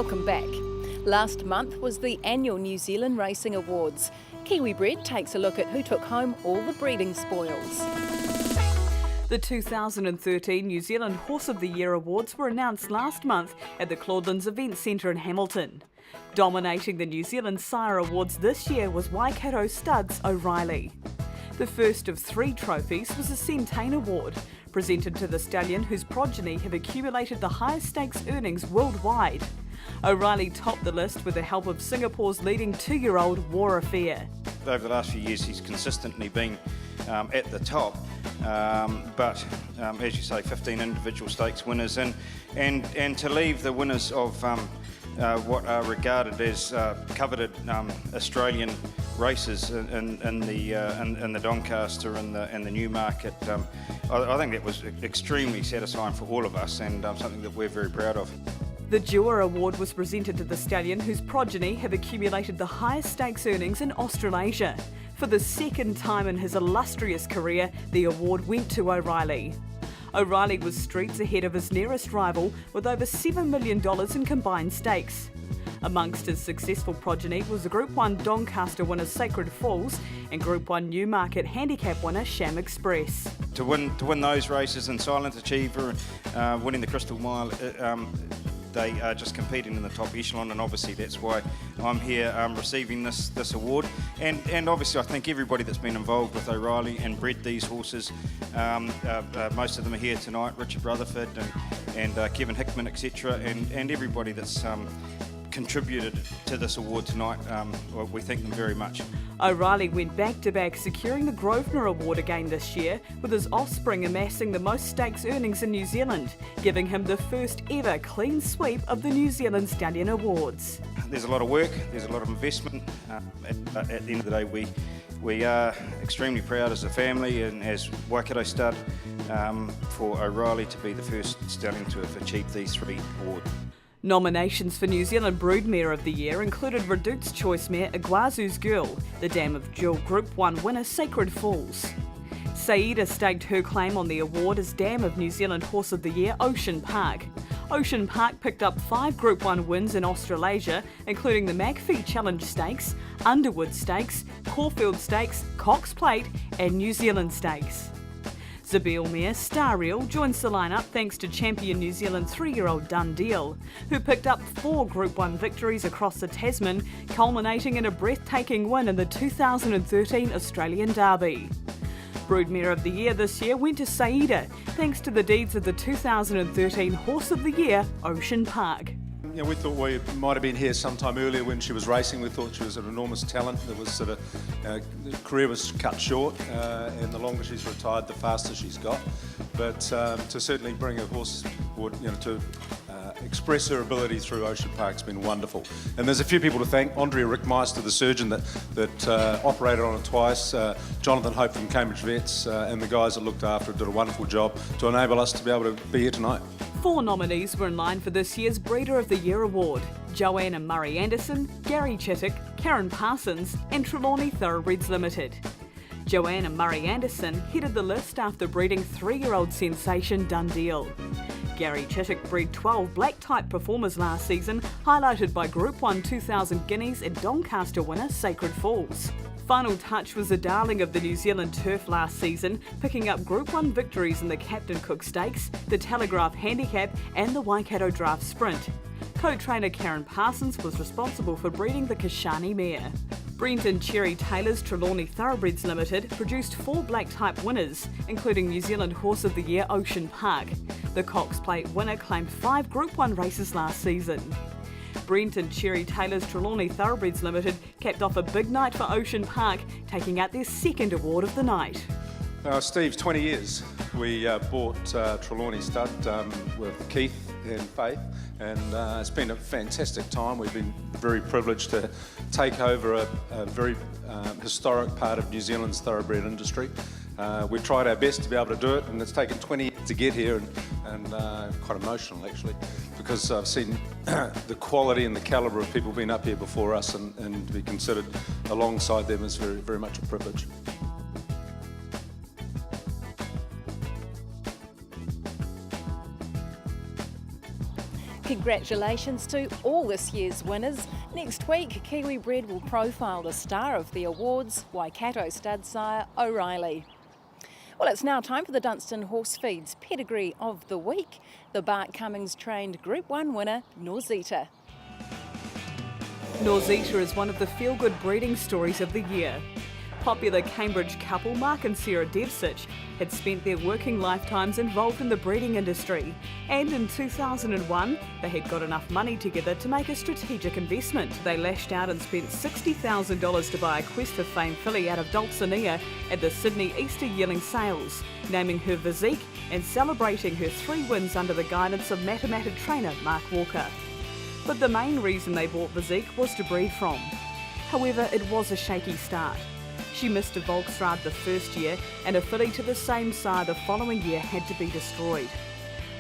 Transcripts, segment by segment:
Welcome back. Last month was the annual New Zealand Racing Awards. Kiwi Bred takes a look at who took home all the breeding spoils. The 2013 New Zealand Horse of the Year Awards were announced last month at the Claudelands Event Centre in Hamilton. Dominating the New Zealand Sire Awards this year was Waikato Stud's O'Reilly. The first of 3 trophies was the Centane Award, presented to the stallion whose progeny have accumulated the highest stakes earnings worldwide. O'Reilly topped the list with the help of Singapore's leading 2-year-old War Affair. Over the last few years he's consistently been at the top, but as you say, 15 individual stakes winners, and to leave the winners of what are regarded as coveted Australian races in the Doncaster and the Newmarket, I think that was extremely satisfying for all of us, and something that we're very proud of. The Dewar Award was presented to the stallion whose progeny have accumulated the highest stakes earnings in Australasia. For the second time in his illustrious career, the award went to O'Reilly. O'Reilly was streets ahead of his nearest rival with over $7 million in combined stakes. Amongst his successful progeny was the Group 1 Doncaster winner Sacred Falls and Group 1 Newmarket Handicap winner Sham Express. To win those races, and Silent Achiever, winning the Crystal Mile, they are just competing in the top echelon, and obviously that's why I'm here receiving this award. And obviously I think everybody that's been involved with O'Reilly and bred these horses, most of them are here tonight, Richard Rutherford and Kevin Hickman, etc., and everybody that's contributed to this award tonight, we thank them very much. O'Reilly went back-to-back, securing the Grosvenor Award again this year, with his offspring amassing the most stakes earnings in New Zealand, giving him the first ever clean sweep of the New Zealand Stallion Awards. There's a lot of work, there's a lot of investment. At the end of the day, we are extremely proud as a family and as Waikato Stud for O'Reilly to be the first stallion to have achieved these 3 awards. Nominations for New Zealand Broodmare of the Year included Redout's choice mare Iguazu's Girl, the dam of dual Group 1 winner Sacred Falls. Saida staked her claim on the award as dam of New Zealand Horse of the Year Ocean Park. Ocean Park picked up 5 Group 1 wins in Australasia, including the McPhee Challenge Stakes, Underwood Stakes, Caulfield Stakes, Cox Plate and New Zealand Stakes. Zabeel mare Starreel joins the lineup thanks to champion New Zealand 3-year-old Dundeel, who picked up 4 Group 1 victories across the Tasman, culminating in a breathtaking win in the 2013 Australian Derby. Broodmare of the Year this year went to Saida, thanks to the deeds of the 2013 Horse of the Year, Ocean Park. You know, we thought we might have been here sometime earlier when she was racing. We thought she was an enormous talent. There was sort of, the career was cut short, and the longer she's retired, the faster she's got. But to certainly bring a horse forward, to express her ability through Ocean Park's been wonderful. And there's a few people to thank. Andrea Rickmeister, the surgeon that operated on it twice, Jonathan Hope from Cambridge Vets, and the guys that looked after it did a wonderful job to enable us to be able to be here tonight. 4 nominees were in line for this year's Breeder of the Year award: Joanne and Murray Anderson, Gary Chittick, Karen Parsons and Trelawney Thoroughbreds Limited. Joanne and Murray Anderson headed the list after breeding 3-year-old sensation Dundeel. Gary Chittick bred 12 black-type performers last season, highlighted by Group 1 2000 Guineas and Doncaster winner Sacred Falls. Final Touch was the darling of the New Zealand turf last season, picking up Group 1 victories in the Captain Cook Stakes, the Telegraph Handicap and the Waikato Draft Sprint. Co-trainer Karen Parsons was responsible for breeding the Kashani mare. Brent and Cherry Taylor's Trelawney Thoroughbreds Limited produced 4 black-type winners, including New Zealand Horse of the Year Ocean Park. The Cox Plate winner claimed 5 Group 1 races last season. Brent and Cherry Taylor's Trelawney Thoroughbreds Limited capped off a big night for Ocean Park, taking out their 2nd award of the night. Steve, 20 years. We bought Trelawney Stud with Keith and Faith, and it's been a fantastic time. We've been very privileged to take over a very historic part of New Zealand's thoroughbred industry. We've tried our best to be able to do it, and it's taken 20 years to get here, and quite emotional actually, because I've seen the quality and the calibre of people being up here before us, and to be considered alongside them is very, very much a privilege. Congratulations to all this year's winners. Next week, Kiwi Bred will profile the star of the awards, Waikato stud sire O'Reilly. Well, it's now time for the Dunstan Horse Feeds Pedigree of the Week. The Bart Cummings trained Group 1 winner, Norzita. Norzita is one of the feel-good breeding stories of the year. Popular Cambridge couple Mark and Sarah had spent their working lifetimes involved in the breeding industry, and in 2001 they had got enough money together to make a strategic investment. They lashed out and spent $60,000 to buy a Quest for Fame filly out of Dulcinea at the Sydney Easter Yearling Sales, naming her Physique and celebrating her 3 wins under the guidance of matematic trainer Mark Walker. But the main reason they bought Physique was to breed from. However, it was a shaky start. She missed a Volksrad the first year, and a filly to the same sire the following year had to be destroyed.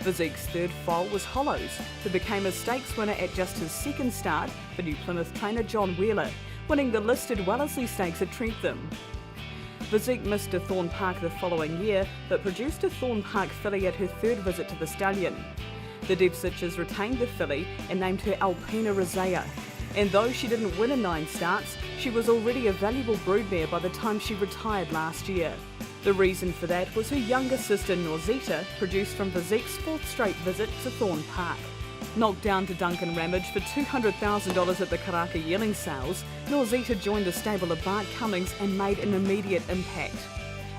Physique's third foal was Hollows, who became a stakes winner at just his second start for New Plymouth trainer John Wheeler, winning the listed Wellesley Stakes at Trentham. Physique missed to Thorne Park the following year, but produced a Thorne Park filly at her third visit to the stallion. The Devsitches retained the filly and named her Alpina Rosea. And though she didn't win in 9 starts, she was already a valuable broodmare by the time she retired last year. The reason for that was her younger sister Norzita, produced from Physique's 4th straight visit to Thorne Park. Knocked down to Duncan Ramage for $200,000 at the Karaka Yearling Sales, Norzita joined the stable of Bart Cummings and made an immediate impact.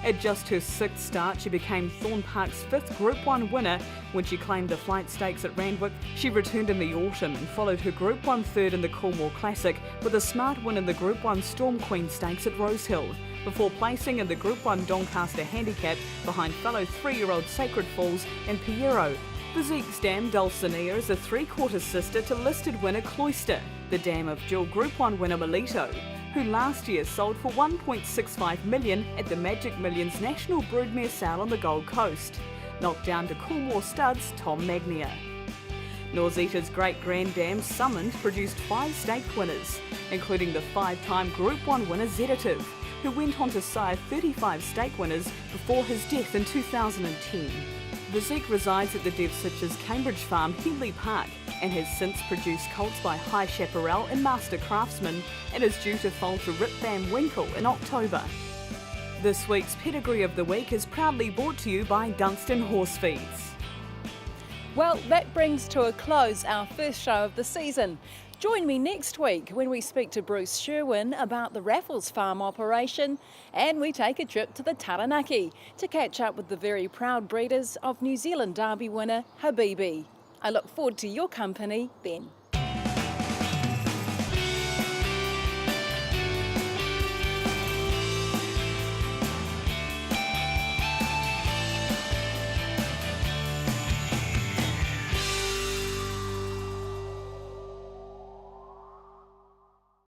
At just her 6th start, she became Thorne Park's 5th Group 1 winner. When she claimed the Flight Stakes at Randwick, she returned in the autumn and followed her Group 1 third in the Coolmore Classic with a smart win in the Group 1 Storm Queen Stakes at Rosehill, before placing in the Group 1 Doncaster Handicap behind fellow 3-year-old Sacred Falls and Piero. Physique's dam Dulcinea is a 3/4 sister to listed winner Cloister, the dam of dual Group 1 winner Melito, who last year sold for $1.65 million at the Magic Millions National Broodmare Sale on the Gold Coast, knocked down to Coolmore Studs' Tom Magnier. Norzita's great-granddam Summoned produced 5 stake winners, including the 5-time Group 1 winner Zedative, who went on to sire 35 stake winners before his death in 2010. Physique resides at the Devsitches' Cambridge farm, Headley Park, and has since produced colts by High Chaparral and Master Craftsman, and is due to foal to Rip Van Winkle in October. This week's Pedigree of the Week is proudly brought to you by Dunstan Horse Feeds. Well, that brings to a close our first show of the season. Join me next week when we speak to Bruce Sherwin about the Raffles Farm operation, and we take a trip to the Taranaki to catch up with the very proud breeders of New Zealand Derby winner Habibi. I look forward to your company then.